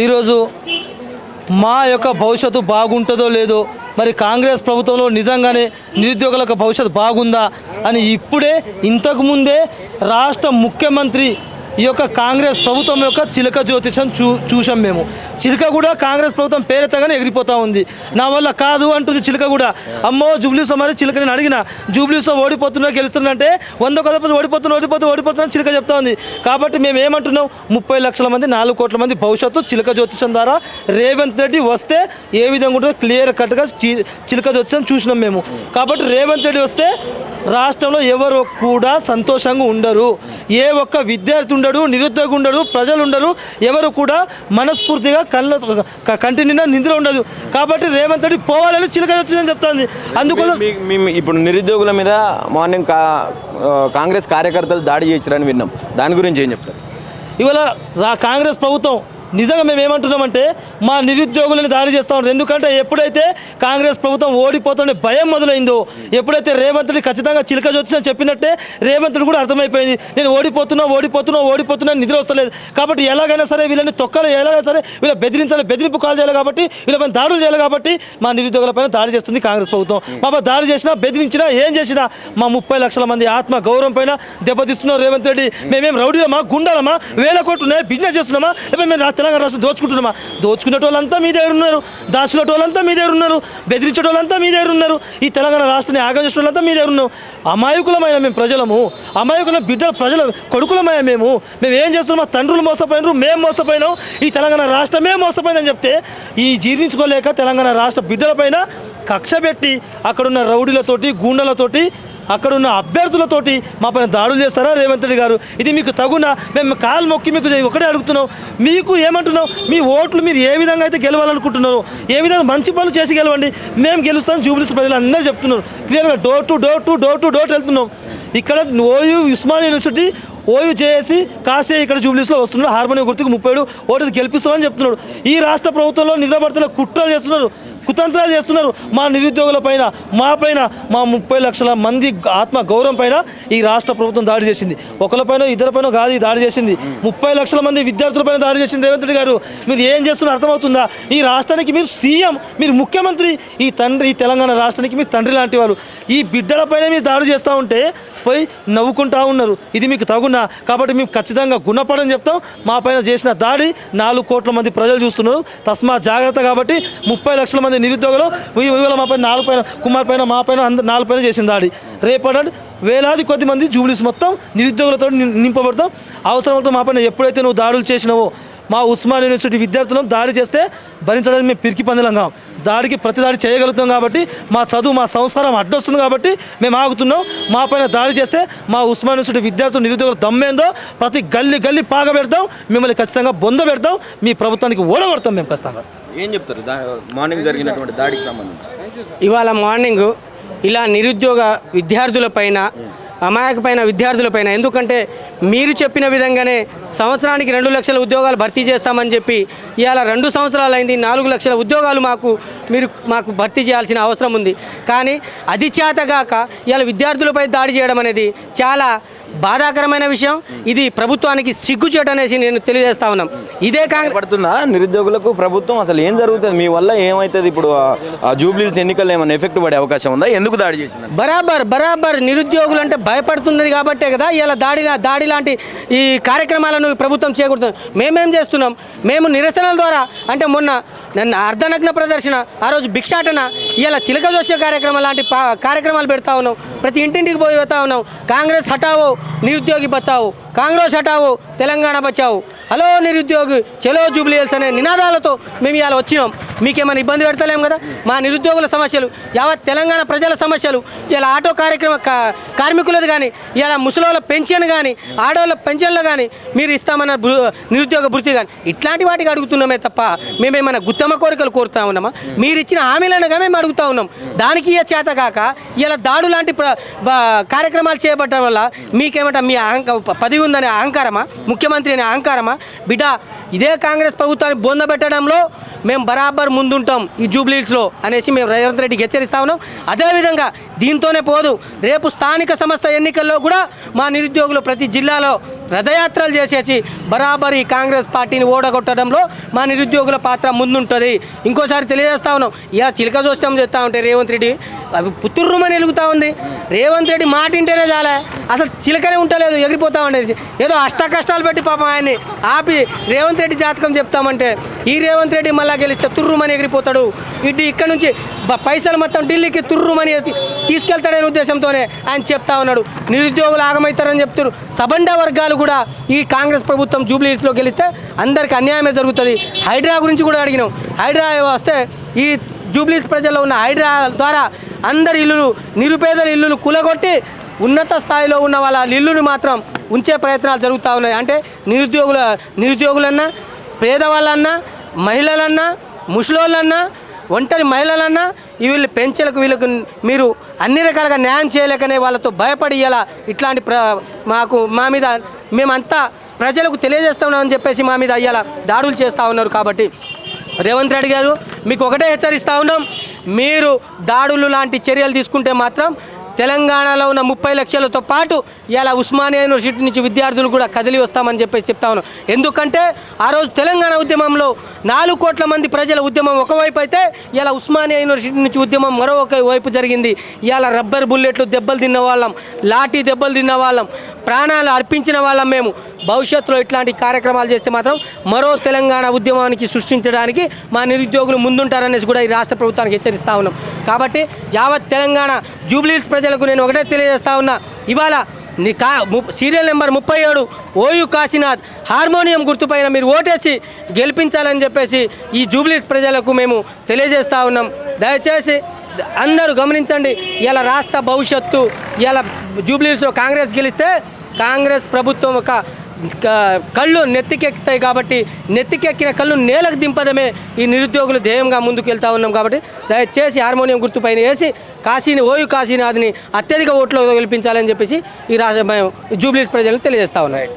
ఈరోజు మా యొక్క భవిష్యత్తు బాగుంటుందో లేదో, మరి కాంగ్రెస్ ప్రభుత్వంలో నిజంగానే నిరుద్యోగులకు భవిష్యత్తు బాగుందా అని ఇప్పుడే ఇంతకుముందే రాష్ట్ర ముఖ్యమంత్రి ఈ యొక్క కాంగ్రెస్ ప్రభుత్వం యొక్క చిలక జ్యోతిషం చూసాం మేము. చిలక కూడా కాంగ్రెస్ ప్రభుత్వం పేరెత్తగానే ఎగిరిపోతూ ఉంది. నా వల్ల కాదు అంటుంది చిలక కూడా. అమ్మో జూబ్లీస్ మరి చిలక నేను అడిగిన, జూబ్లీస్ ఓడిపోతున్నా గెలుస్తున్నంటే 100 కదపతి ఓడిపోతున్నా చిలక చెప్తా ఉంది. కాబట్టి మేము ఏమంటున్నాం, 30 లక్షల మంది 4 కోట్ల మంది భవిష్యత్తు చిలక జ్యోతిషం ద్వారా రేవంత్ రెడ్డి వస్తే ఏ విధంగా ఉంటుందో క్లియర్ కట్గా చిలక జ్యోతిషం చూసినాం మేము. కాబట్టి రేవంత్ రెడ్డి వస్తే రాష్ట్రంలో ఎవరు కూడా సంతోషంగా ఉండరు. ఏ ఒక్క విద్యార్థి ఉండడు, నిరుద్యోగి ఉండడు, ప్రజలు ఉండరు, ఎవరు కూడా మనస్ఫూర్తిగా కంటి నిండా నిద్ర ఉండదు. కాబట్టి రేవంత్ రెడ్డి పోవాలని చిలక వచ్చిందని చెప్తాంది. అందుకోసం ఇప్పుడు నిరుద్యోగుల మీద మార్నింగ్ కాంగ్రెస్ కార్యకర్తలు దాడి చేశారని విన్నాం. దాని గురించి ఏం చెప్తారు? ఇవాళ కాంగ్రెస్ ప్రభుత్వం నిజంగా మేము ఏమంటున్నామంటే మా నిరుద్యోగులను దాడి చేస్తూ ఉంటారు. ఎందుకంటే ఎప్పుడైతే కాంగ్రెస్ ప్రభుత్వం ఓడిపోతుండే భయం మొదలైందో, ఎప్పుడైతే రేవంత్ రెడ్డి ఖచ్చితంగా చిలక జ్యోతిషం చెప్పినట్టే రేవంత్ రెడ్డి కూడా అర్థమైపోయింది, నేను ఓడిపోతున్నా నిద్ర వస్తలేదు. కాబట్టి ఎలాగైనా సరే వీళ్ళని తొక్కలు, ఎలాగైనా సరే వీళ్ళ బెదిరింపు కాల్ చేయాలి, కాబట్టి వీళ్ళపైన దాడులు చేయాలి. కాబట్టి మా నిరుద్యోగులపైన దాడి చేస్తుంది కాంగ్రెస్ ప్రభుత్వం. మా దాడి చేసినా, బెదిరించినా, ఏం చేసినా మా 30 లక్షల మంది ఆత్మ గౌరవం పైన దెబ్బతీస్తున్నారు రేవంత్ రెడ్డి. మేమేం రౌడీలమా, గుండాలమా, వేల కోట్లు ఉన్నాయి, బిజినెస్ చేస్తున్నామా, లేకపోతే మేము తెలంగాణ రాష్ట్రం దోచుకుంటున్నామా? దోచుకునే వాళ్ళంతా మీ దగ్గర ఉన్నారు, దాచుకునే వాళ్ళంతా మీ దగ్గర ఉన్నారు, బెదిరించే వాళ్ళంతా మీ దగ్గర ఉన్నారు, ఈ తెలంగాణ రాష్ట్రాన్ని ఆగం చేసిన వాళ్ళంతా మీ దగ్గర ఉన్నారు. అమాయకులమైన మేము ప్రజలము, అమాయకుల బిడ్డల ప్రజల కొడుకులమైన మేము ఏం చేస్తున్నాం? మా తండ్రులు మోసపోయినారు, మేము మోసపోయినాం, ఈ తెలంగాణ రాష్ట్రమే మోసపోయిందని చెప్తే ఈ జీర్ణించుకోలేక తెలంగాణ రాష్ట్ర బిడ్డలపైన కక్ష పెట్టి అక్కడున్న రౌడీలతోటి, గూండాలతోటి, అక్కడున్న అభ్యర్థులతోటి మా పైన దాడులు చేస్తారా రేవంత్ రెడ్డి గారు? ఇది మీకు తగునా? మేము కాలు మొక్కి మీకు ఒకటే అడుగుతున్నాం, మీకు ఏమంటున్నాం, మీ ఓట్లు మీరు ఏ విధంగా అయితే గెలవాలనుకుంటున్నారో, ఏ విధంగా మంచి పనులు చేసి గెలవండి, మేము గెలుస్తాం జూబ్లీస్ ప్రజలు అందరూ చెప్తున్నారు. క్లియర్గా డోర్ టు డోర్ వెళ్తున్నాం. ఇక్కడ ఓయూ ఉస్మానియా యూనివర్సిటీ ఓయూ చేసి కాసే ఇక్కడ జూబ్లీస్లో వస్తున్నాడు, హార్మోనియం గుర్తుకు 37 ఓటు గెలిపిస్తామని చెప్తున్నాడు. ఈ రాష్ట్ర ప్రభుత్వంలో నిద్రపడుతున్న కుట్రలు చేస్తున్నారు, కుతంత్రాలు చేస్తున్నారు. మా నిరుద్యోగుల పైన, మా పైన, మా 30 లక్షల మంది ఆత్మ గౌరవం పైన ఈ రాష్ట్ర ప్రభుత్వం దాడి చేసింది. ఒకరిపైన ఇద్దరిపైన కాదు ఈ దాడి చేసింది, 30 లక్షల మంది విద్యార్థులపైన దాడి చేసింది. రేవంత్ రెడ్డి గారు మీరు ఏం చేస్తున్నారో అర్థమవుతుందా? ఈ రాష్ట్రానికి మీరు సీఎం, మీరు ముఖ్యమంత్రి, ఈ తెలంగాణ రాష్ట్రానికి మీరు తండ్రి లాంటి వారు. ఈ బిడ్డలపైన మీరు దాడి చేస్తూ ఉంటే పోయి నవ్వుకుంటా ఉన్నారు. ఇది మీకు తగునా? కాబట్టి మేము ఖచ్చితంగా గుణపడని చెప్తాం. మా పైన చేసిన దాడి 4 కోట్ల మంది ప్రజలు చూస్తున్నారు, తస్మా జాగ్రత్త. కాబట్టి 30 లక్షల మంది నిరుద్యోగులు ఇవాళ మా పైన 4 పైన, కుమార్ పైన, మా పైన 4 పైన చేసిన దాడి. రేపటి వేలాది కొద్ది మంది జూబ్లీస్ మొత్తం నిరుద్యోగులతో నింపబడతాం. అవసరమైతే మా పైన ఎప్పుడైతే నువ్వు దాడులు చేసినావో, మా ఉస్మానియా యూనివర్సిటీ విద్యార్థులను దాడి చేస్తే భరించడానికి మేము పిరికి పందిలంగా దాడికి ప్రతి దాడి చేయగలుగుతాం. కాబట్టి మా చదువు, మా సంస్కారం అడ్డొస్తుంది కాబట్టి మేము ఆగుతున్నాం. మా పైన దాడి చేస్తే మా ఉస్మానియా యూనివర్సిటీ విద్యార్థులు, నిరుద్యోగులు దమ్మేందో ప్రతి గల్లీ పాగ పెడతాం, మిమ్మల్ని ఖచ్చితంగా బొంద పెడతాం, మీ ప్రభుత్వానికి ఓడగొడతాం మేము ఖచ్చితంగా. ఏం చెప్తారు మార్నింగ్ జరిగినటువంటి దాడికి సంబంధించి? ఇవాళ మార్నింగ్ ఇలా నిరుద్యోగ విద్యార్థులపైన, అమాయకమైన విద్యార్థులపైన, ఎందుకంటే మీరు చెప్పిన విధంగానే సంవత్సరానికి 2 లక్షల ఉద్యోగాలు భర్తీ చేస్తామని చెప్పి ఇవాళ 2 సంవత్సరాలు అయింది, 4 లక్షల ఉద్యోగాలు మాకు భర్తీ చేయాల్సిన అవసరం ఉంది. కానీ అది చేతగాక ఇవాళ విద్యార్థులపై దాడి చేయడం అనేది చాలా బాధాకరమైన విషయం. ఇది ప్రభుత్వానికి సిగ్గుచేటు అనేసి నేను తెలియజేస్తా ఉన్నాం. ఇదే పడుతుందా నిరుద్యోగులకు ప్రభుత్వం? అసలు ఏం జరుగుతుంది మీ వల్ల? ఏమవుతుంది ఇప్పుడు? జూబ్లీస్ ఎన్నికల్లో ఏమైనా ఎఫెక్ట్ పడే అవకాశం ఉందా? ఎందుకు దాడి చేసింది? బరాబర్ నిరుద్యోగులు అంటే భయపడుతుంది కాబట్టే కదా ఇలా దాడి లాంటి ఈ కార్యక్రమాలను ప్రభుత్వం చేకూరుతుంది. మేమేం చేస్తున్నాం? మేము నిరసనల ద్వారా, అంటే మొన్న అర్ధనగ్న ప్రదర్శన, ఆ రోజు భిక్షాటన, ఇలా చిలక జోస్య కార్యక్రమం లాంటి కార్యక్రమాలు పెడతా ఉన్నాం. ప్రతి ఇంటింటికి పోయి పోతా ఉన్నాం. కాంగ్రెస్ హటావో, నిరుద్యోగి బచావో, కాంగ్రెస్ హటావో, తెలంగాణ బచావో, హలో నిరుద్యోగి, చలో జూబ్లీహిల్స్ అనే నినాదాలతో మేము ఇవాళ వచ్చినాం. మీకేమైనా ఇబ్బంది పెడతలేం కదా? మా నిరుద్యోగుల సమస్యలు, యావత్ తెలంగాణ ప్రజల సమస్యలు, ఇలా ఆటో కార్మికులది కానీ, ఇలా ముసలోళ్ళ పెన్షన్ కానీ, ఆడవాళ్ళ పెన్షన్లు కానీ మీరు ఇస్తామన్న నిరుద్యోగ భృతి కానీ, ఇట్లాంటి వాటికి అడుగుతున్నామే తప్ప మేమేమైనా గుత్తమ కోరికలు కోరుతా ఉన్నామా? మీరు ఇచ్చిన హామీలనగా మేము అడుగుతా ఉన్నాం. దానికి చేత కాక ఇలా దాడు లాంటి కార్యక్రమాలు చేపట్టడం వల్ల మీకేమంట మీ పదవి ఉందనే అహంకారమా? ముఖ్యమంత్రి అనే అహంకారమా? బిడ్డ ఇదే కాంగ్రెస్ ప్రభుత్వాన్ని బొందబెట్టడంలో మేము బరాబర్ ముందుంటాం ఈ జూబ్లీస్లో అనేసి మేము రేవంత్ రెడ్డికి హెచ్చరిస్తా ఉన్నాం. అదేవిధంగా దీంతోనే పోదు, రేపు స్థానిక సంస్థ ఎన్నికల్లో కూడా మా నిరుద్యోగులు ప్రతి జిల్లాలో రథయాత్రలు చేసేసి బరాబర్ ఈ కాంగ్రెస్ పార్టీని ఓడగొట్టడంలో మా నిరుద్యోగుల పాత్ర ముందుంటుంది. ఇంకోసారి తెలియజేస్తా ఉన్నాం, ఇలా చిలక చూస్తాం చేస్తూ ఉంటే రేవంత్ రెడ్డి అవి పుత్తుర్రుమని ఎలుగుతూ ఉంది. రేవంత్ రెడ్డి మాట వింటేనే చాలా, అసలు చిలకనే ఉంటలేదు, ఎగిరిపోతా ఉండేసి ఏదో అష్ట కష్టాలు పెట్టి పాపం ఆయన్ని ఆపి రేవంత్ రెడ్డి జాతకం చెప్తామంటే ఈ రేవంత్ రెడ్డి మళ్ళా గెలిస్తే తుర్రుమని ఎగిరిపోతాడు. ఇక్కడ నుంచి పైసలు మొత్తం ఢిల్లీకి తుర్రుమని తీసుకెళ్తాడనే ఉద్దేశంతోనే ఆయన చెప్తా ఉన్నాడు. నిరుద్యోగులు ఆగమవుతారని చెప్తారు. సబండ వర్గాలు కూడా ఈ కాంగ్రెస్ ప్రభుత్వం జూబ్లీహిల్స్లో గెలిస్తే అందరికి అన్యాయమే జరుగుతుంది. హైడ్రా గురించి కూడా అడిగినాం. హైడ్రా వస్తే ఈ జూబ్లీహిల్స్ ప్రజల్లో ఉన్న హైడ్రా ద్వారా అందరి ఇల్లులు, నిరుపేదల ఇల్లులు కూలగొట్టి స్థాయిలో ఉన్న వాళ్ళ ఇల్లుని మాత్రం ఉంచే ప్రయత్నాలు జరుగుతూ ఉన్నాయి. అంటే నిరుద్యోగులన్నా, పేదవాళ్ళన్నా, మహిళలన్నా, ముసలోళ్ళన్నా, ఒంటరి మహిళలన్నా వీళ్ళు పెంచలకు వీళ్ళకు మీరు అన్ని రకాలుగా న్యాయం చేయలేకనే వాళ్ళతో భయపడి ఇలా ఇట్లాంటి మా మీద మేమంతా ప్రజలకు తెలియజేస్తున్నామని చెప్పేసి మా మీద అయ్యేలా దాడులు చేస్తూ ఉన్నారు. కాబట్టి రేవంత్ రెడ్డి గారు మీకు ఒకటే హెచ్చరిస్తూ ఉన్నాం, మీరు దాడులు లాంటి చర్యలు తీసుకుంటే మాత్రం తెలంగాణలో ఉన్న 30 లక్షలతో పాటు ఇలా ఉస్మానియా యూనివర్సిటీ నుంచి విద్యార్థులు కూడా కదిలి వస్తామని చెప్పేసి చెప్తా ఉన్నాం. ఎందుకంటే ఆ రోజు తెలంగాణ ఉద్యమంలో 4 కోట్ల మంది ప్రజల ఉద్యమం ఒకవైపు అయితే ఇలా ఉస్మానియా యూనివర్సిటీ నుంచి ఉద్యమం మరొక వైపు జరిగింది. ఇలా రబ్బర్ బుల్లెట్లు దెబ్బలు తిన్న వాళ్ళం, లాఠీ దెబ్బలు తిన్న వాళ్ళం, ప్రాణాలు అర్పించిన వాళ్ళం మేము. భవిష్యత్తులో ఇట్లాంటి కార్యక్రమాలు చేస్తే మాత్రం మరో తెలంగాణ ఉద్యమానికి సృష్టించడానికి మా నిరుద్యోగులు ముందుంటారనేసి కూడా ఈ రాష్ట్ర ప్రభుత్వానికి హెచ్చరిస్తూ ఉన్నాం. కాబట్టి యావత్ తెలంగాణ జూబ్లీహిల్స్ ప్రజలకు నేను ఒకటే తెలియజేస్తా ఉన్నా, ఇవాళ serial number 37 OU Kashinath harmonium గుర్తుపైన మీరు ఓటేసి గెలిపించాలని చెప్పేసి ఈ జూబ్లీహిల్స్ ప్రజలకు మేము తెలియజేస్తూ ఉన్నాం. దయచేసి అందరూ గమనించండి, ఇలా రాష్ట్ర భవిష్యత్తు ఇలా జూబ్లీహిల్స్లో కాంగ్రెస్ గెలిస్తే కాంగ్రెస్ ప్రభుత్వం ఒక కళ్ళు నెత్తికెక్కుతాయి. కాబట్టి నెత్తికెక్కిన కళ్ళు నేలకు దింపడమే ఈ నిరుద్యోగులు ధ్యేయంగా ముందుకు వెళ్తూ ఉన్నాం. కాబట్టి దయచేసి హార్మోనియం గుర్తు పైన వేసి ఓయూ కాశీనాథ్ని అత్యధిక ఓట్లు గెలిపించాలని చెప్పేసి ఈ రాష్ట్ర జూబ్లీహిల్స్ ప్రజలను తెలియజేస్తూ ఉన్నాయి.